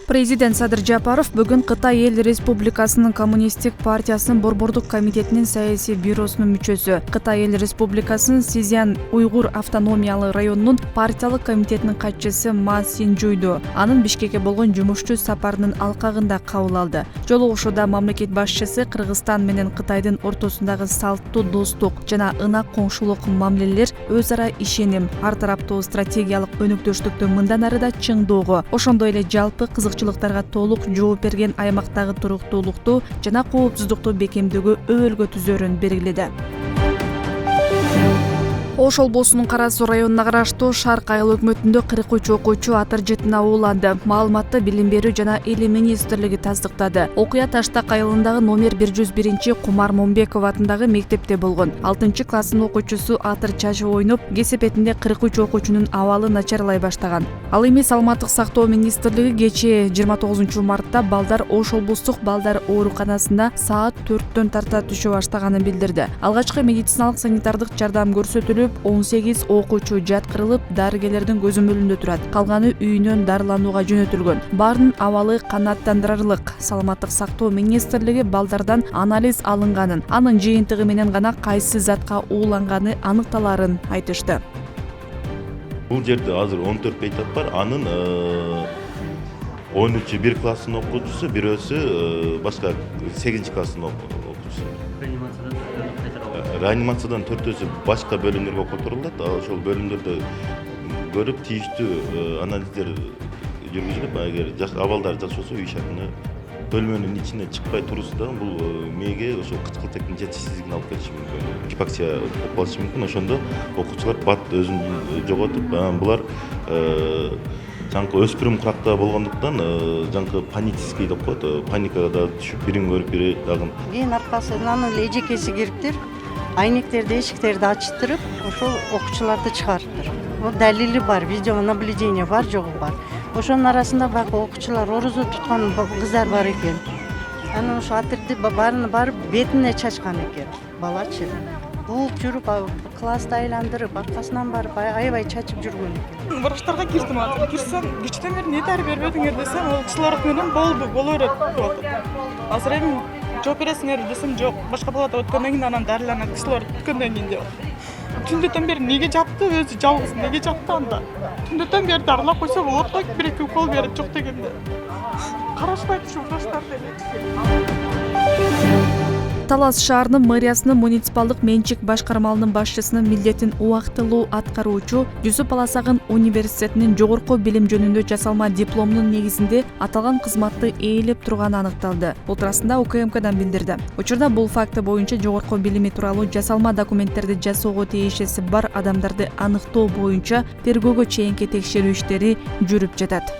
Президент Садыр Жапаров бүгүн Кытай Эл Республикасынын Коммунисттик партиясынын Борбордук комитетинин саясий бюросунун мүчөсү, Кытай Эл Республикасынын Сизян Уйгур автономиялык районунун партиялык комитетинин катчысы Ма Синжуйду анын Бишкекке болгон жумушчу сапарынын алкагында кабыл алды. Жолугушууда мамлекет башчысы Кыргызстан менен Кытайдын ортосундагы салттуу достук жана ынак коңшулук мамилелер, өз ара ишеним, ар тараптуу стратегиялык өнөктөштүктү мындан ары да чыңдоого, ошондой эле жалпы кызыкчылыктарга толук жооп берген аймактагы туруктуулукту жана коопсуздукту бекемдөөгө өбөлгө түзөрүн белгиледи. Ош облусунун Кара Суу районуна караштуу Шарк айыл өкмөтүндө 43 окуучу атыр жетина ууланды. Маалыматты Билим берүү жана Эл министрлиги тастыктады. Окуя Таштак айылындагы номер 101 Кумар Момбеков атындагы мектепте болгон. 6-класстын окуучусу атыр чачып ойноп, кесепетинде 43 окуучунун абалы начарлай баштаган. Ал эми Саламаттык сактоо министрлиги кечээ 29 мартта балдар Ош облустук балдар ооруканасында саат 4-төн тарта түшө баштаганын билдирди. Алгачкы медициналык санитардык жардам көрсөтүлүп, 18 окуучу жаткырылып, дарыгерлердин көзөмөлүндө турат. Калганы үйүнөн дарыланууга жөнөтүлгөн. Баарынын абалы канааттандырарлык. Саламаттык сактоо министрлиги балдардан анализ алынганын, анын жыйынтыгы менен гана кайсы затка ууланганы аныкталарын айтышты. Бул жерде азыр 14 бейтап бар. Анын 13 1 класстын окуучусу, бирөөсү башка 8 класстын окуучусу. Реанимациядан 4-өсү башка бөлүмдөргө которулат. Ошол бөлүмдөрдө көрүп тийиштүү анализдер жүргүзүлүп, эгер абалдар жакшы болсо үй шартына бөлмөнүн ичине чыкпай турусу да бул мээге ошол кычкылтектин жетишсиздигин алып келиши мүмкүн. Гипоксия болуп калышы мүмкүн. Ошондо окуучулар бат өзүн жоготуп, булар жаңкы өспүрүм куракта болгондуктан жаңкы панический деп коет, паникага да түшүп, бирин көрүп бири дагы. Мен аркасынан эле эжекеси кириптир, айнектерди, эшиктерди ачтырып, ошол окуучуларды чыгарыптыр. Далили бар, видео наблюдение бар, жогу бар. Ошонун арасында бак окуучулар орозо туткан кыздар бар экен. Анан ошо атырды баарын барып бетине чачкан экен балачы. Бул жүрүп класста айландырып, аркасынан барып аябай чачып жүргөн экен. Врачтарга кирдим азыр. Кирсем, кечтен бери не дарып бербедиңер десем, ол кишилер менен боло берет деп атат. Азыр эми жооп бересиңер десем, жок, башка палата өткөндөн кийин анан дарыланат кишилер өткөндөн кийин деп атат. Түндөтөн бери неге жапты, өзү жалгыз неге жапты анда? Түндөтөн бери дарылап койсо болот го, бир-эки укол берет жок дегенде. Карашпайт ушу врачтар деле. Талас шаарынын мэриясынын муниципалдык менчик башкармалынын башчысынын милдетин убактылуу аткаруучу Жүсүп Аласагын университетинин жогорку билим жөнүндө жасалма дипломунун негизинде аталган кызматты ээлеп турганы аныкталды. Бул туурасында УКМКдан билдирди. Учурда бул факты боюнча жогорку билими тууралуу жасалма документтерди жасоого тиешеси бар адамдарды аныктоо боюнча тергөөгө чейинки текшерүү иштери жүрүп жатат.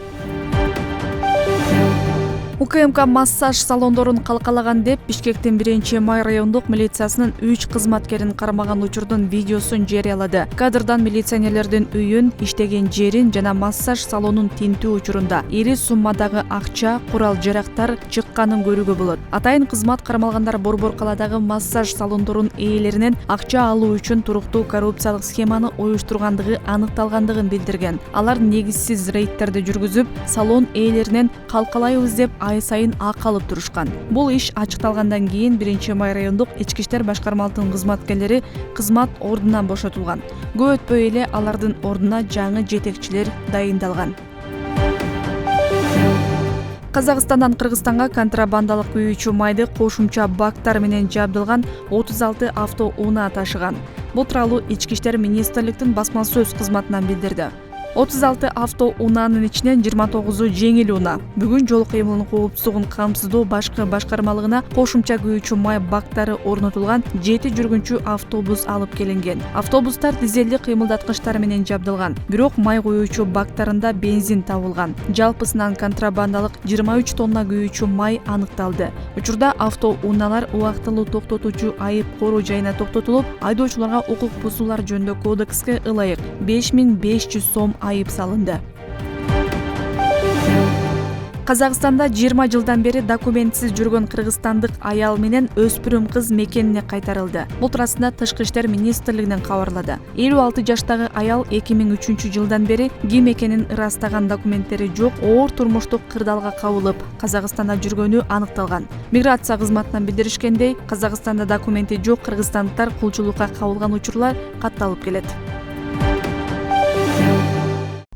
УКМК массаж салондорун калкалаган деп Бишкектин 1-май райондук милициясынын 3 кызматкерин кармаган учурдун видеосун жарыялады. Кадрдан милиционерлердин үйүн, иштеген жерин жана массаж салонун тинтүү учурунда ири суммадагы акча, курал-жарактар чыкканын көрүүгө болот. Атайын кызмат кармалгандар Борбор каладагы массаж салондорун ээлеринен акча алуу үчүн туруктуу коррупциялык схеманы оюштургандыгы аныкталгандыгын билдирген. Алар негизсиз рейдтерди жүргүзүп, салон ээлеринен калкалайбыз деп ай сайын ак алып турушкан. Бул иш ачыкталгандан кийин 1-май райондук ички иштер башкармалыгынын кызматкерлери кызмат ордунан бошотулган. Көп өтпөй эле алардын ордуна жаңы жетекчилер дайындалган. Казакстандан Кыргызстанга контрабандалык күйүүчү майды кошумча бактар менен жабдылган 36 автоунаа ташыган. Бул тууралуу ички иштер министрликтин басма сөз кызматынан билдирди. 36 автоунаанын ичинен 29-у жеңил унаа. Бүгүн жол кыймылынын коопсуздугун камсыздоо башкы башкармалыгына кошумча күйүүчү май бактары орнотулган 7 жүргүнчү автобус алып келинген. Автобустар дизелди кыймылдаткычтар менен жабдылган. Бирок май күйүүчү бактарында бензин табылган. Жалпысынан контрабандалык 23 тонна күйүүчү май аныкталды. Учурда автоунaalар убактылуу токтотуучу айып коруу жайына токтотулуп, айдоочуларга укук бузуулар жөнүндө кодекске ылайык 5500 сом айып салынды. Казакстанда 20 жылдан бери документсиз жүргөн кыргызстандык аял менен өспүрүм кыз мекенине кайтарылды. Бул туурасында Тышкы иштер министрлигинен кабарлады. 56 жаштагы аял 2003 жылдан бери ким экенин ырастаган документтери жок, оор турмуштук кырдаалга кабылып, Казакстанда жүргөнү аныкталган. Миграция кызматынан билдиришкендей, Казакстанда документи жок кыргызстандыктар кулчулукка кабылган учурлар катталып келет.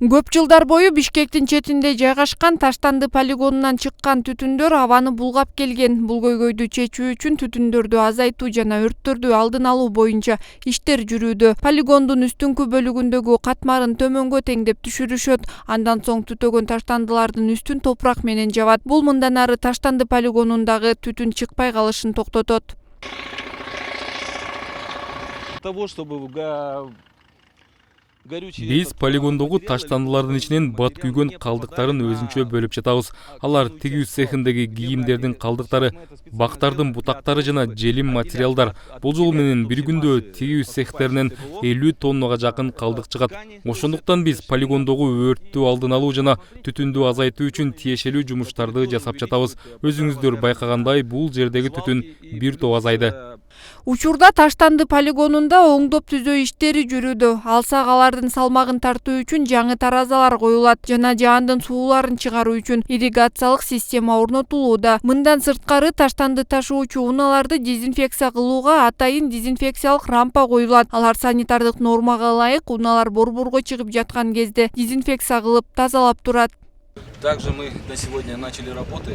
Көп жылдар бою Бишкектин четинде жайгашкан Таштанды полигонунан чыккан түтүндөр абаны булгап келген. Бул көйгөйдү чечүү үчүн түтүндөрдү азайтуу жана өрттөрдү алдын алуу боюнча иштер жүрүүдө. Полигондун үстүңкү бөлүгүндөгү катмарын төмөнгө теңдеп түшүрүшөт. Андан соң түтөгөн таштандылардын үстүн топурак менен жабат. Бул мындан ары Таштанды полигонундагы түтүн чыкпай калышын токтотот. Биз полигондогу таштандылардын ичинен бат күйгөн калдыктарын өзүнчө бөлүп жатабыз. Алар тигүү цехиндеги кийимдердин калдыктары, бактардын бутактары жана желим материалдар. Бул жол менен бир күндө тигүү цехтеринен 50 тоннага жакын калдык чыгат. Ошондуктан биз полигондогу өрттү алдын алуу жана түтүндү азайтуу үчүн тиешелүү жумуштарды жасап жатабыз. Өзүңүздөр байкагандай, бул жердеги түтүн бир топ азайды. Учурда Таштанды полигонунда оңдоп түзөө иштери жүрүүдө. Алсак алардын салмагын тартуу үчүн жаңы таразалар коюлат жана жаандын сууларын чыгаруу үчүн ирригациялык система орнотулууда. Мындан сырткары Таштанды ташуучу унааларды дезинфекция кылууга атайын дезинфекциялык рампа коюлат. Алар санитардык нормага ылайык унаалар борборго чыгып жаткан кезде дезинфекция кылып тазалап турат. Также мы на сегодня начали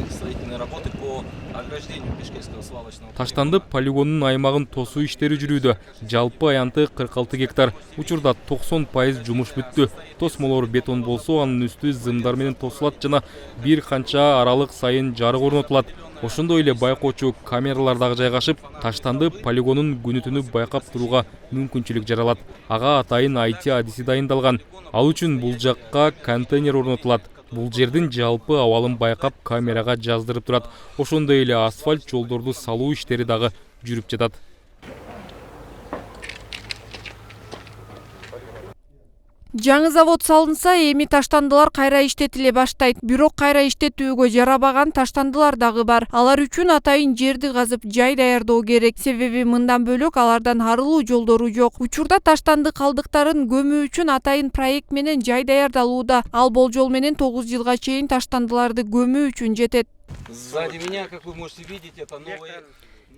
строительные работы по ограждению Бишкекского свалочного. Таштанды полигонунун аймагын тосуу иштери жүрүүдө. Жалпы аянты 46 гектар. Учурда 90% жумуш бүттү. Тосмолор бетон болсо, анын үстү зымдар менен тосулат жана бир канча аралык сайын жарык орнотулат. Ошондой эле байкоочу камералар дагы жайгашып, Таштанды полигонун күнү-түнү байкап турууга мүмкүнчүлүк жаралат. Ага атайын IT адиси дайындалган. Ал үчүн бул жакка контейнер орнотулат. Бул жердин жалпы абалын байкап камерага жаздырып турат. Ошондой эле асфальт жолдорду салуу иштери дагы жүрүп жатат. Жаңы завод салынса, эми таштандылар кайра иштетиле баштайт. Бирок кайра иштетүүгө жарабаган таштандылар дагы бар. Алар үчүн атайын жерди казып жай даярдоо керек. Себеби мындан бөлөк алардан арылуу жолдору жок. Учурда таштанды калдыктарын көмүү үчүн атайын проект менен жай даярдалууда. Ал болжол менен 9 жылга чейин таштандыларды көмүү үчүн жетет. Сзади меня, как вы можете видеть, это новые...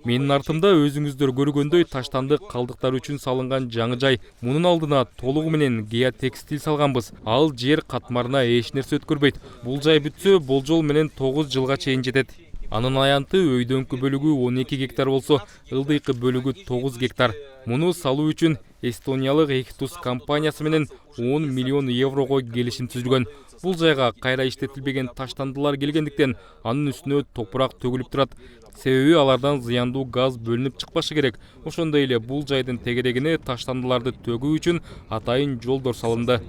Менин артымда өзүңүздөр көргөндөй таштанды калдыктар үчүн салынган жаңы жай. Мунун алдына толугу менен геотекстиль салганбыз. Ал жер катмарына эч нерсе өткөрбөйт. Бул жай бүтсө, болжол менен 9 жылга чейин жетет. Анын аянты өйдөңкү бөлүгү 12 гектар болсо, ылдыйкы бөлүгү 9 гектар. Муну салуу үчүн эстониялык Эхтус компаниясы менен 10 миллион еврого келишим түзүлгөн. Бул жайга кайра иштетилбеген таштандылар келгендиктен анын үстүнө топурак төгүлүп турат. Себеби алардан зыяндуу газ бөлүнүп чыкпашы керек. Ошондой эле бул жайдын тегерегине таштандыларды төгүү үчүн атайын жолдор салынды.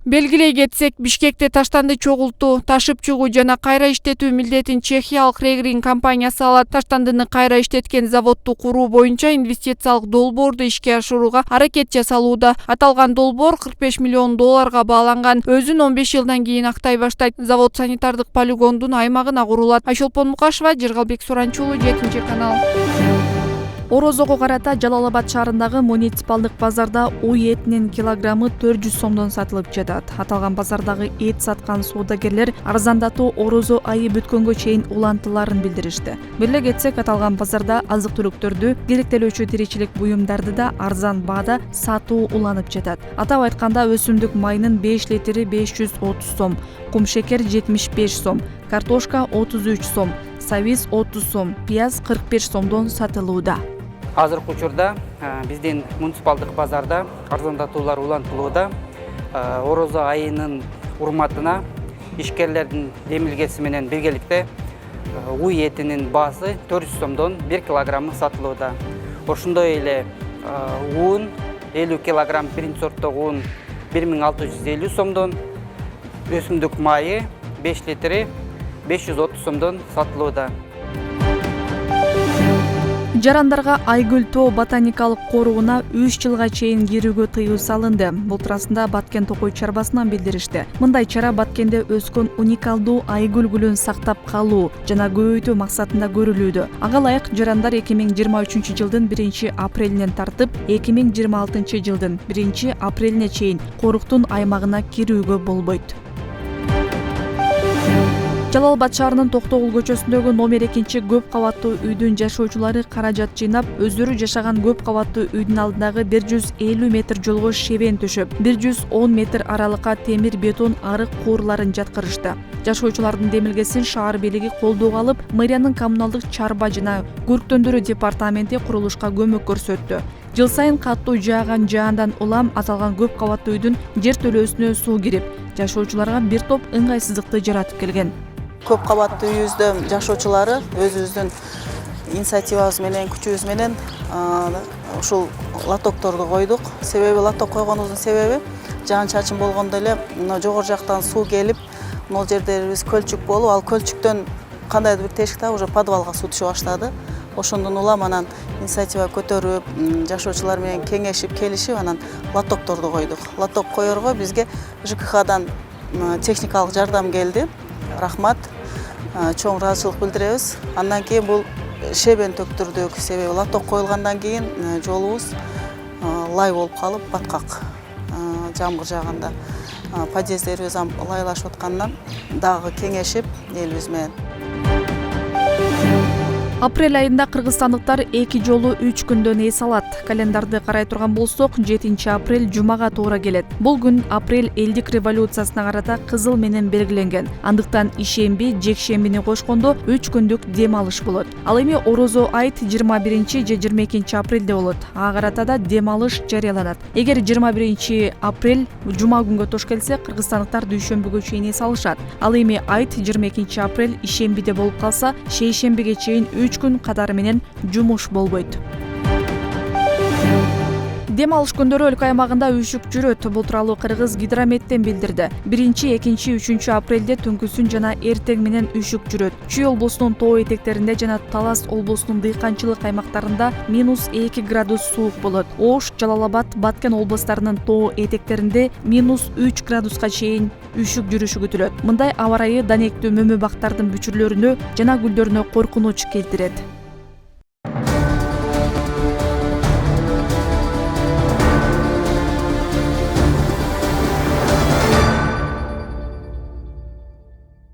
Белгилей кетсек, Бишкекте таштанды чогултуу, ташып чыгуу жана кайра иштетүү милдетин чехиялык Регрин компаниясы алат. Таштандыны кайра иштеткен заводду куруу боюнча инвестициялык долбоорду ишке ашырууга аракет жасалууда. Аталган долбоор 45 миллион долларга бааланган. Өзүн 15 жылдан кийин актай баштайт. Завод санитардык полигондун аймагына курулат. Айшолпон Мукашева, Жыргалбек Суранчулуу, 7-канал. Орозого карата Жалал-Абад шаарындагы муниципалдык базарда уй этинин килограммы 400 сомдон сатылып жатат. Аталган базардагы эт саткан соодагерлер арзандатуу орозо айы бүткөнгө чейин улантыларын билдиришти. Беле кетсек, аталган базарда азык-түлүктөрдү, керектелүүчү тиричилик буюмдарды да арзан баада сатуу уланып жатат. Атап айтканда, өсүмдүк майынын 5 литри 530 сом, кум шекер 75 сом, картошка 33 сом, сабиз 30 сом, пияз 45 сомдон сатылууда. Азыркы учурда биздин муниципалдык базарда арзандатуулар улантылууда. Орозо айынын урматына ишкерлердин демилгеси менен биргеликте уй этинин баасы 400 сомдон 1 килограммы сатылууда. Ошондой эле ун 50 килограмм биринчи сорттогу ун 1650 сомдон, өсүмдүк майы 5 литри 530 сомдон сатылууда. Жарандарга Айгүл тоо ботаникалык корууна 3 жылга чейин кирүүгө тыюу салынды. Бул туурасында Баткен Токой чарбасынан билдиришти. Мындай чара Баткенде өскөн уникалдуу айгүл гүлүн сактап калуу жана көбөйтүү максатында көрүлүүдө. Ага ылайык жарандар 2023 жылдын 1-апрелинен тартып 2026 жылдын 1-апрелине чейин коруктун аймагына кирүүгө болбойт. Жалал Абад шаарынын Токтогул көчөсүндөгү номер 2 көп кабаттуу үйдүн жашоочулары каражат жыйнап, өздөрү жашаган көп кабаттуу үйдүн алдындагы 150 метр жолго шебен төшөп, 110 метр аралыкка темир бетон арык куурларын жаткырышты. Жашоочулардын демилгесин шаар бийлиги колдоого алып, мэриянын коммуналдык чарба жана көрктөндүрүү департаменти курулушка көмөк көрсөттү. Жыл сайын каттуу жааган жаандан улам аталган көп кабаттуу үйдүн жер төлөөсүнө суу кирип, жашоочуларга бир топ ыңгайсыздыкты жаратып келген. Көп кабаттуу үйүбүздүн жашоочулары өзүбүздүн инициативабыз менен, күчүбүз менен ушул лотокторду койдук. Себеби лоток койгонубуздун себеби жаан чачын болгондо эле жогору жактан суу келип, могул жерлерибиз көлчүк болуп, ал көлчүктөн кандайдыр бир тешик таап уже подвалга суу түшө баштады. Ошондон улам анан инициатива көтөрүп, жашоочулар менен кеңешип, келишип, анан лотокторду койдук. Лоток коерго бизге ЖКХдан техникалык жардам келди. Рахмат, чоң ыраазычылык билдиребиз. Андан кийин бул шебен төктүрдүк. Себеби лоток коюлгандан кийин жолубуз лай болуп калып, баткак. Жамгыр жааганда подъездерибиз лайлашып аткандан дагы кеңешип элибиз менен. Апрель айында кыргызстандыктар 2 жолу 3 күндөн эс алат. Календарды карай турган болсок, 7-апрель жумага туура келет. Бул күн апрель элдик революциясына карата кызыл менен белгиленген. Андыктан ишемби, жекшембини кошкондо 3 күндүк дем алыш болот. Ал эми орозо айт 21 же 22 апрелде болот. Ага карата да дем алыш жарыяланат. Эгер 21 апрель жума күнгө тош келсе, кыргызстандыктар дүйшөмбүгө чейин эс алышат. Ал эми айт 22 апрель ишембиде болуп калса, шейшембиге чейин 3 күн катары менен жумуш болбойт. Дем алыш күндөрү өлкө аймагында үшүк жүрөт. Бул тууралуу Кыргыз гидрометтен билдирди. 1, 2, 3 апрелде түнкүсүн жана эртең менен үшүк жүрөт. Чүй облусунун тоо этектеринде жана Талас облусунун дыйканчылык аймактарында -2 градус суук болот. Ош, Жалал Абад, Баткен облустарынын тоо этектеринде -3 градуска чейин үшүк жүрүшү күтүлөт. Мындай аба ырайы данектүү мөмө бактардын бүчүрлөрүнө жана гүлдөрүнө коркунуч келтирет.